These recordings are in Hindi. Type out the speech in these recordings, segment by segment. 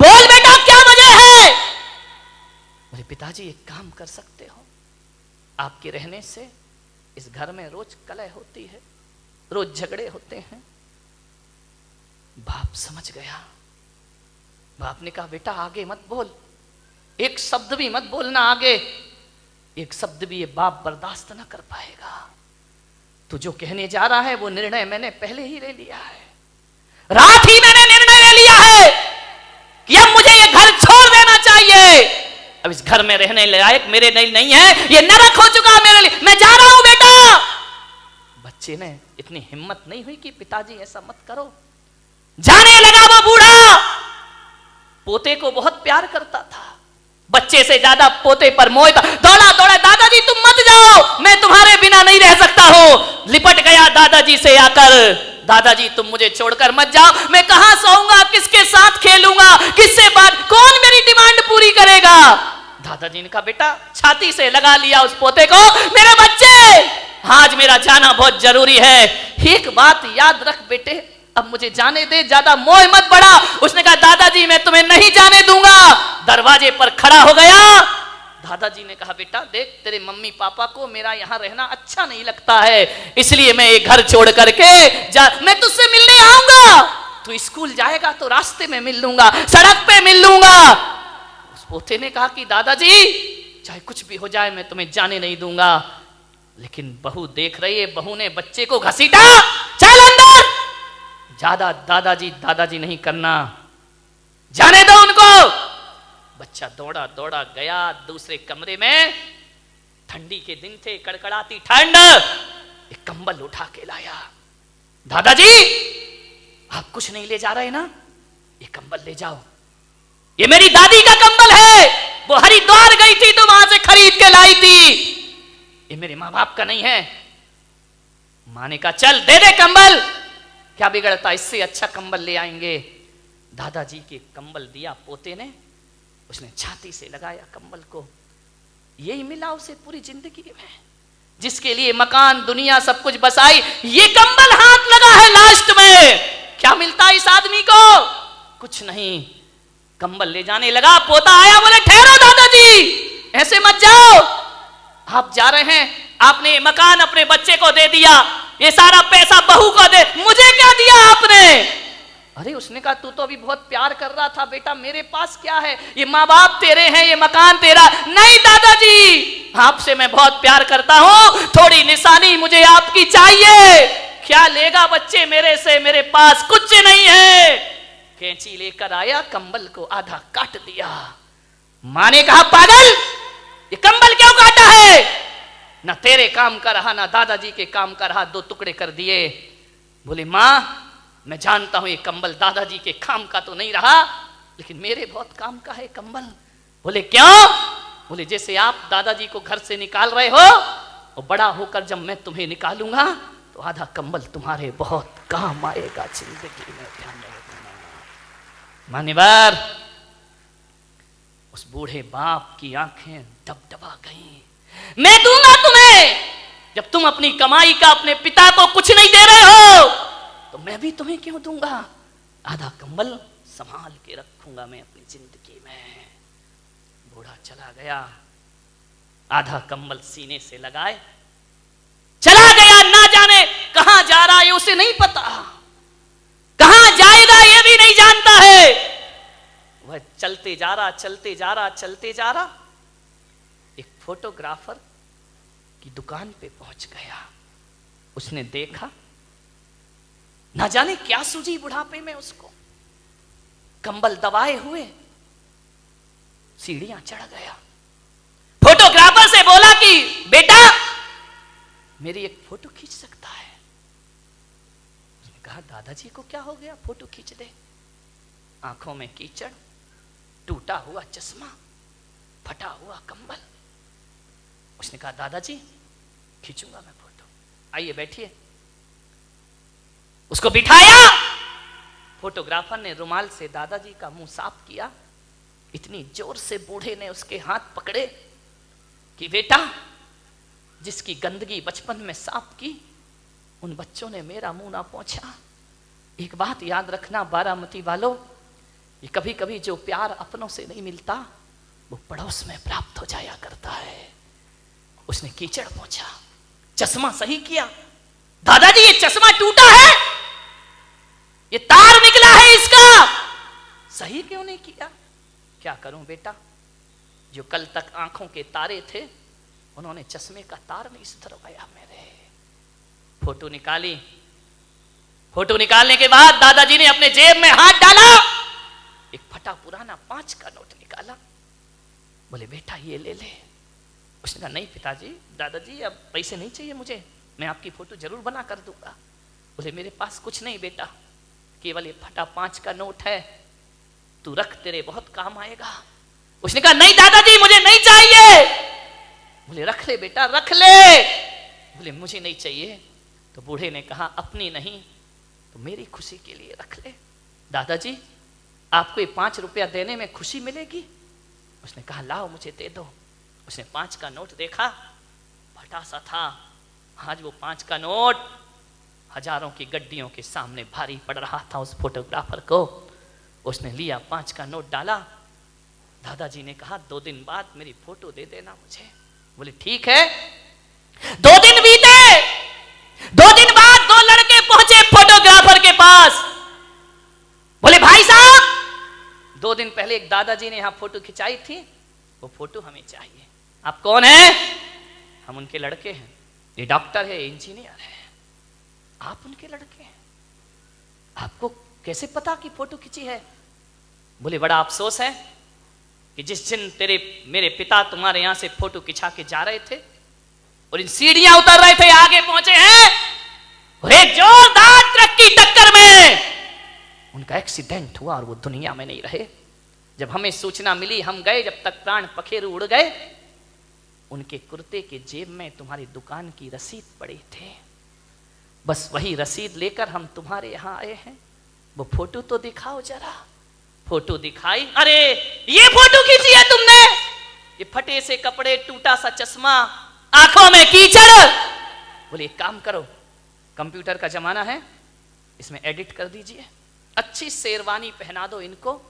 बोल बेटा क्या वजह है? बोले पिताजी एक काम कर सकते हो, आपके रहने से इस घर में रोज कलह होती है, रोज झगड़े होते हैं। बाप समझ गया। बाप ने कहा बेटा आगे मत बोल, एक शब्द भी मत बोलना आगे, एक शब्द भी ये बाप बर्दाश्त ना कर पाएगा। तू जो कहने जा रहा है वो निर्णय मैंने पहले ही ले लिया है, रात ही मैंने निर्णय ले लिया है कि अब मुझे ये घर छोड़ देना चाहिए। अब इस घर में रहने लायक मेरे नहीं है, ये नरक हो चुका मेरे लिए, मैं जा रहा हूं बेटा। बच्चे ने इतनी हिम्मत नहीं हुई कि पिताजी ऐसा मत करो। जाने लगा वो बूढ़ा। पोते को बहुत प्यार करता था, बच्चे से ज्यादा पोते पर मोह था। दौड़ा दौड़ा, दादाजी तुम मत जाओ, मैं तुम्हारे बिना नहीं रह सकता हूं। लिपट गया दादाजी से आकर, दादाजी तुम मुझे छोड़कर मत जाओ, मैं कहां सोऊंगा, किसके साथ खेलूंगा, किससे बात, कौन मेरी डिमांड पूरी करेगा? दादाजी ने कहा बेटा, छाती से लगा लिया उस पोते को, मेरे बच्चे आज मेरा जाना बहुत जरूरी है, एक बात याद रख बेटे, अब मुझे जाने दे, ज्यादा मोह मत बढ़ा। उसने कहा दादाजी मैं तुम्हें नहीं जाने दूंगा। दरवाजे पर खड़ा हो गया। दादाजी ने कहा बेटा देख, तेरे मम्मी पापा को मेरा यहाँ रहना अच्छा नहीं लगता है, इसलिए मैं ये घर छोड़ करके मैं तुझसे मिलने आऊंगा। तू स्कूल जाएगा तो रास्ते में मिल लूंगा, सड़क पे मिल लूंगा। उस पोते ने कहा कि दादाजी चाहे कुछ भी हो जाए मैं तुम्हें जाने नहीं दूंगा। लेकिन बहू देख रही है, बहू ने बच्चे को घसीटा, चल अंदर। ज्यादा दादाजी नहीं करना, जाने दो उनको। बच्चा दौड़ा दौड़ा गया दूसरे कमरे में। ठंडी के दिन थे, कड़कड़ाती ठंड। एक कंबल उठा के लाया। दादाजी आप कुछ नहीं ले जा रहे ना, ये कंबल ले जाओ, ये मेरी दादी का कंबल है, वो हरिद्वार गई थी तो वहां से खरीद के लाई थी, ये मेरे माँ बाप का नहीं है। माँ ने कहा चल दे दे कंबल, क्या बिगड़ता, इससे अच्छा कंबल ले आएंगे। दादाजी के कंबल दिया पोते ने, उसने छाती से लगाया कंबल को। यही मिला उसे पूरी जिंदगी में, जिसके लिए मकान दुनिया सब कुछ बसाई, ये कंबल हाथ लगा है लास्ट में। क्या मिलता है इस आदमी को? कुछ नहीं। कंबल ले जाने लगा, पोता आया, बोले ठहरो दादाजी, ऐसे मत जाओ, आप जा रहे हैं, आपने मकान अपने बच्चे को दे दिया, ये सारा पैसा बहू को दे, मुझे क्या दिया आपने? अरे उसने कहा तू तो अभी बहुत प्यार कर रहा था बेटा, मेरे पास क्या है, ये माँ बाप तेरे हैं, ये मकान तेरा। नहीं दादाजी, आपसे मैं बहुत प्यार करता हूं, थोड़ी निशानी मुझे आपकी चाहिए। क्या लेगा बच्चे मेरे से, मेरे पास कुछ नहीं है। कैंची लेकर आया, कंबल को आधा काट दिया। माँ ने कहा पागल, ये कंबल क्यों काटा है? ना तेरे काम का रहा ना दादाजी के काम का रहा, दो टुकड़े कर दिए। बोले माँ मैं जानता हूं ये कंबल दादाजी के काम का तो नहीं रहा, लेकिन मेरे बहुत काम का है कंबल। बोले क्यों? बोले जैसे आप दादाजी को घर से निकाल रहे हो, और बड़ा होकर जब मैं तुम्हें निकालूंगा तो आधा कंबल तुम्हारे बहुत काम आएगा जिंदगी में, ध्यान रखना। मान्यवर, उस बूढ़े बाप की आंखें डबडबा गईं। मैं दूंगा तुम्हें, जब तुम अपनी कमाई का अपने पिता को कुछ नहीं दे रहे हो तो मैं भी तुम्हें क्यों दूंगा? आधा कंबल संभाल के रखूंगा मैं अपनी जिंदगी में। बूढ़ा चला गया, आधा कंबल सीने से लगाए चला गया। ना जाने कहां जा रहा है उसे नहीं पता, कहां जाएगा ये भी नहीं जानता है। वह चलते जा रहा, चलते जा रहा, चलते जा रहा, एक फोटोग्राफर की दुकान पे पहुंच गया। उसने देखा, ना जाने क्या सूझी बुढ़ापे में उसको, कंबल दबाए हुए सीढ़ियां चढ़ गया। फोटोग्राफर से बोला कि बेटा मेरी एक फोटो खींच सकता है? उसने कहा दादाजी को क्या हो गया, फोटो खींच दे। आंखों में कीचड़, टूटा हुआ चश्मा, फटा हुआ कंबल। उसने कहा दादाजी खींचूंगा मैं फोटो, आइए बैठिए। उसको बिठाया। फोटोग्राफर ने रुमाल से दादाजी का मुंह साफ किया। इतनी जोर से बूढ़े ने उसके हाथ पकड़े कि बेटा जिसकी गंदगी बचपन में साफ की, उन बच्चों ने मेरा मुंह ना पोंछा। एक बात याद रखना बारामती वालों, ये कभी कभी जो प्यार अपनों से नहीं मिलता वो पड़ोस में प्राप्त हो जाया करता है। उसने कीचड़ पोंछा, चश्मा सही किया। दादाजी ये चश्मा टूटा है, ये तार निकला है इसका, सही क्यों नहीं किया? क्या करूं बेटा, जो कल तक आंखों के तारे थे उन्होंने चश्मे का तार नहीं सुधरवाया मेरे। फोटो निकाली। फोटो निकालने के बाद दादाजी ने अपने जेब में हाथ डाला, एक फटा पुराना 5 का नोट निकाला। बोले बेटा ये ले ले। उसने कहा नहीं पिताजी, दादाजी अब पैसे नहीं चाहिए मुझे, मैं आपकी फोटो जरूर बना कर दूंगा। बोले मेरे पास कुछ नहीं बेटा, केवल ये फटा 5 का नोट है, तू रख, तेरे बहुत काम आएगा। उसने कहा नहीं दादाजी मुझे नहीं चाहिए। बोले रख ले बेटा रख ले। बोले मुझे नहीं चाहिए। तो बूढ़े ने कहा अपनी नहीं तो मेरी खुशी के लिए रख ले। दादाजी आपको ये 5 रुपया देने में खुशी मिलेगी? उसने कहा लाओ मुझे दे दो। उसने 5 का नोट देखा, फटा सा था। आज वो 5 का नोट हजारों की गड्डियों के सामने भारी पड़ रहा था उस फोटोग्राफर को। उसने लिया 5 का नोट डाला। दादाजी ने कहा 2 दिन बाद मेरी फोटो दे देना मुझे। बोले ठीक है। 2 दिन बीते। 2 दिन बाद 2 लड़के पहुंचे फोटोग्राफर के पास। बोले भाई साहब 2 दिन पहले एक दादाजी ने यहां फोटो खिंचाई थी, वो फोटो हमें चाहिए। आप कौन हैं? हम उनके लड़के हैं। ये डॉक्टर है, इंजीनियर है। आप उनके लड़के हैं? आपको कैसे पता कि फोटो खिंची है? बोले बड़ा अफसोस है कि जिस दिन मेरे पिता तुम्हारे यहां से फोटो खिंचा के जा रहे थे और इन सीढ़ियां उतर रहे थे, आगे पहुंचे हैं और एक जोरदार ट्रक की टक्कर में उनका एक्सीडेंट हुआ और वो दुनिया में नहीं रहे। जब हमें सूचना मिली हम गए, जब तक प्राण पखेरु उड़ गए। उनके कुर्ते के जेब में तुम्हारी दुकान की रसीद पड़ी थी, बस वही रसीद लेकर हम तुम्हारे यहां आए हैं। वो फोटो तो दिखाओ जरा। फोटो दिखाई। अरे ये फोटो खींची है तुमने? ये फटे से कपड़े, टूटा सा चश्मा, आंखों में कीचड़। बोले एक काम करो, कंप्यूटर का जमाना है, इसमें एडिट कर दीजिए, अच्छी शेरवानी पहना दो इनको,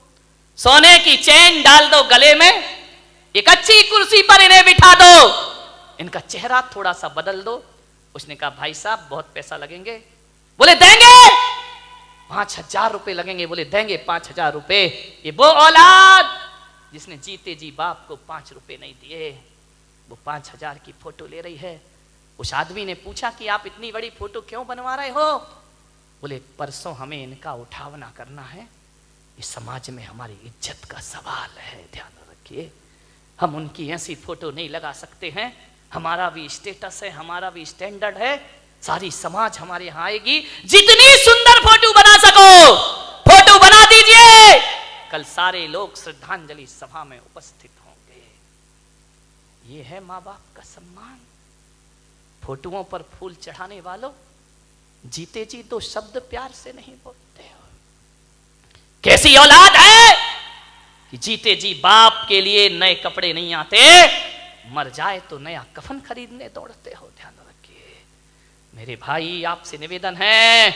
सोने की चेन डाल दो गले में, एक अच्छी कुर्सी पर इन्हें बिठा दो, इनका चेहरा थोड़ा सा बदल दो। उसने कहा भाई साहब बहुत पैसा लगेंगे। बोले देंगे। 5,000 रुपए लगेंगे। बोले देंगे 5,000 रुपए। ये वो औलाद जिसने जीते जी बाप को 5 रुपए नहीं दिए, वो 5,000 की फोटो ले रही है। उस आदमी ने पूछा कि आप इतनी बड़ी फोटो क्यों बनवा रहे हो? बोले परसों हमें इनका उठावना करना है, इस समाज में हमारी इज्जत का सवाल है, ध्यान रखिए। हम उनकी ऐसी फोटो नहीं लगा सकते हैं, हमारा भी स्टेटस है, हमारा भी स्टैंडर्ड है। सारी समाज हमारे यहाँ आएगी। जितनी सुंदर फोटो बना सको फोटो बना दीजिए। कल सारे लोग श्रद्धांजलि सभा में उपस्थित होंगे। ये है माँ बाप का सम्मान। फोटोओं पर फूल चढ़ाने वालों, जीते जी 2 शब्द प्यार से नहीं बोलते हो। कैसी औलाद है कि जीते जी बाप के लिए नए कपड़े नहीं आते, मर जाए तो नया कफन खरीदने दौड़ते हो। ध्यान रखिए मेरे भाई, आपसे निवेदन है,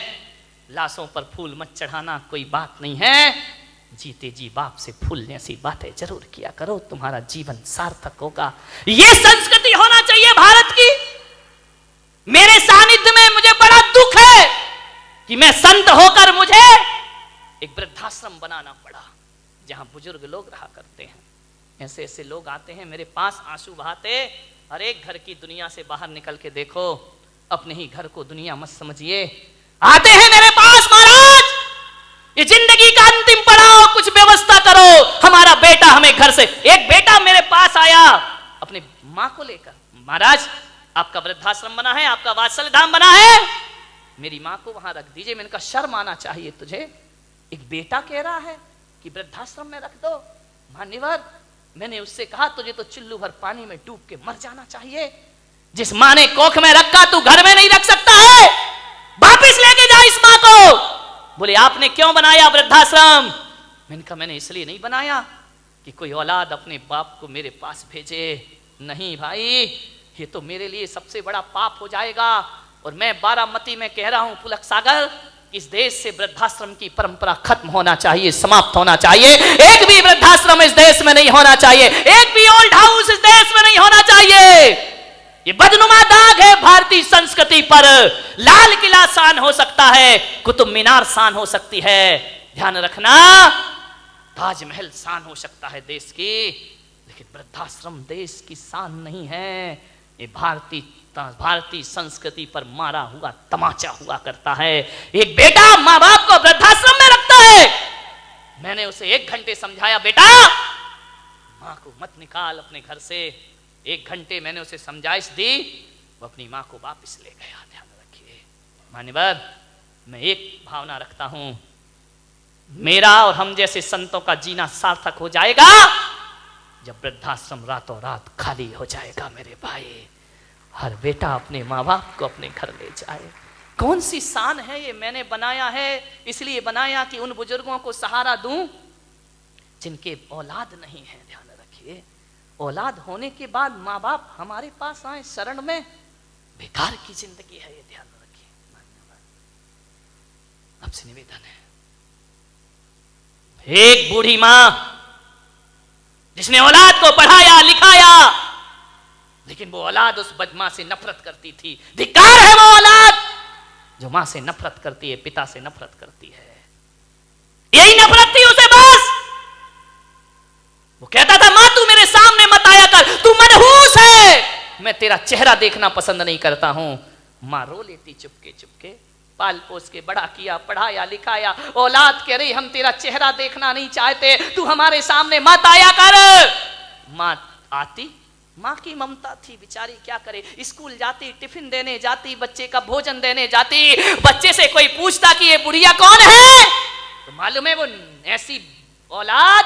लाशों पर फूल मत चढ़ाना कोई बात नहीं है, जीते जी बाप से फूल जैसी बातें जरूर किया करो, तुम्हारा जीवन सार्थक होगा। यह संस्कृति होना चाहिए भारत की। मेरे सानिध्य में मुझे बड़ा दुख है कि मैं संत होकर मुझे एक वृद्धाश्रम बनाना पड़ा जहां बुजुर्ग लोग रहा करते हैं। ऐसे ऐसे लोग आते हैं मेरे पास आंसू बहाते, अरे घर की दुनिया से बाहर निकल के देखो, अपने ही घर को दुनिया मत समझिए। आते हैं मेरे पास, महाराज ये जिंदगी का अंतिम पड़ाव, कुछ व्यवस्था करो, हमारा बेटा हमें घर से। एक बेटा मेरे पास आया अपने माँ को लेकर, महाराज आपका वृद्धाश्रम बना है, आपका वात्सल्य धाम बना है, मेरी माँ को वहां रख दीजिए। मैंने कहा शर्म आना चाहिए तुझे, एक बेटा कह रहा है कि वृद्धाश्रम में रख दो। मान्यवर मैंने उससे कहा तुझे तो चुल्लू भर पानी में डूब के मर जाना चाहिए। जिस माँ ने कोख में रखा तू घर में नहीं रख सकता है, वापिस लेके जा इस माँ को। बोले आपने क्यों बनाया वृद्धाश्रम? मैंने कहा मैंने इसलिए नहीं बनाया कि कोई औलाद अपने बाप को मेरे पास भेजे। नहीं भाई, ये तो मेरे लिए सबसे बड़ा पाप हो जाएगा। और मैं बारामती में कह रहा हूं पुलक सागर इस देश से वृद्धाश्रम की परंपरा खत्म होना चाहिए, समाप्त होना चाहिए। एक भी वृद्धाश्रम इस देश में नहीं होना चाहिए, एक भी ओल्ड हाउस इस देश में नहीं होना चाहिए। ये बदनुमा दाग है भारतीय संस्कृति पर। लाल किला शान हो सकता है, कुतुब मीनार शान हो सकती है, ध्यान रखना ताजमहल शान हो सकता है देश की, लेकिन वृद्धाश्रम देश की शान नहीं है। ये भारतीय संस्कृति पर मारा हुआ तमाचा हुआ करता है। एक बेटा माँ बाप को वृद्धाश्रम में रखता है, मैंने उसे 1 घंटे समझाया, बेटा माँ को मत निकाल अपने घर से। 1 घंटे मैंने उसे समझाइश दी, वो अपनी माँ को वापस ले गया। ध्यान रखिए मान्यवर, मैं एक भावना रखता हूं, मेरा और हम जैसे संतों का जीना सार्थक हो जाएगा जब वृद्धाश्रम रातों रात खाली हो जाएगा। मेरे भाई, हर बेटा अपने माँ बाप को अपने घर ले जाए। कौन सी शान है ये? मैंने बनाया है इसलिए बनाया कि उन बुजुर्गों को सहारा दूं जिनके औलाद नहीं है। ध्यान रखिए, औलाद होने के बाद माँ बाप हमारे पास आए शरण में, बेकार की जिंदगी है ये, ध्यान रखिए। आपसे निवेदन है, एक बूढ़ी मां जिसने औलाद को पढ़ाया लिखाया, लेकिन वो औलाद उस मां से नफरत करती थी। धिक्कार है वो औलाद जो मां से नफरत करती है, पिता से नफरत करती है। यही नफरत थी उसे बस। वो कहता था, मां तू मेरे सामने मत आया कर, तू मनहूस है, मैं तेरा चेहरा देखना पसंद नहीं करता हूं। मां रो लेती चुपके चुपके, पाल पोस के बड़ा किया, पढ़ाया लिखाया। औलाद कह रही, हम तेरा चेहरा देखना नहीं चाहते, तू हमारे सामने मत आया कर। मां आती, मां की ममता थी बेचारी, क्या करे, स्कूल जाती, टिफिन देने जाती, बच्चे का भोजन देने जाती। बच्चे से कोई पूछता कि ये बुढ़िया कौन है, तो मालूम है वो ऐसी औलाद,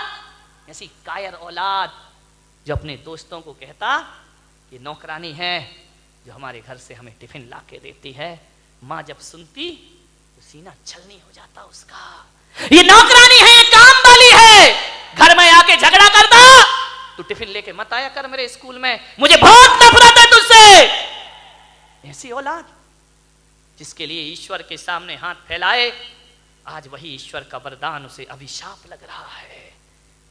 ऐसी कायर औलाद जो अपने दोस्तों को कहता कि नौकरानी है जो हमारे घर से हमें टिफिन ला के देती है। मां जब सुनती तो सीना छलनी हो जाता उसका, ये नौकरानी है, ये काम वाली है, घर में आके झगड़ा करता, तू टिफिन लेके मत आया कर मेरे स्कूल में, मुझे बहुत नफरत है तुझसे। ऐसी औलाद जिसके लिए ईश्वर के सामने हाथ फैलाए, आज वही ईश्वर का वरदान उसे अभिशाप लग रहा है।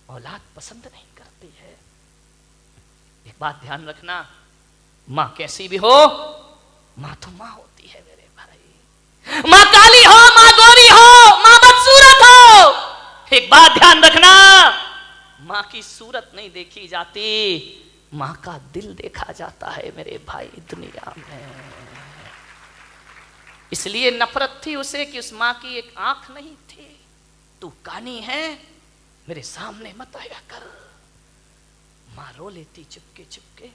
औलाद पसंद नहीं करती है। एक बात ध्यान रखना, मां कैसी भी हो, मां तो मां होती है मेरे भाई। मां काली हो, मां गोरी हो, मां बदसूरत हो, एक बात ध्यान रखना, मां की सूरत नहीं देखी जाती, मां का दिल देखा जाता है मेरे भाई दुनिया में। इसलिए नफरत थी उसे कि उस मां की एक आंख नहीं थी। तू कानी है, मेरे सामने मत आया कर। मां रो लेती चुपके चुपके,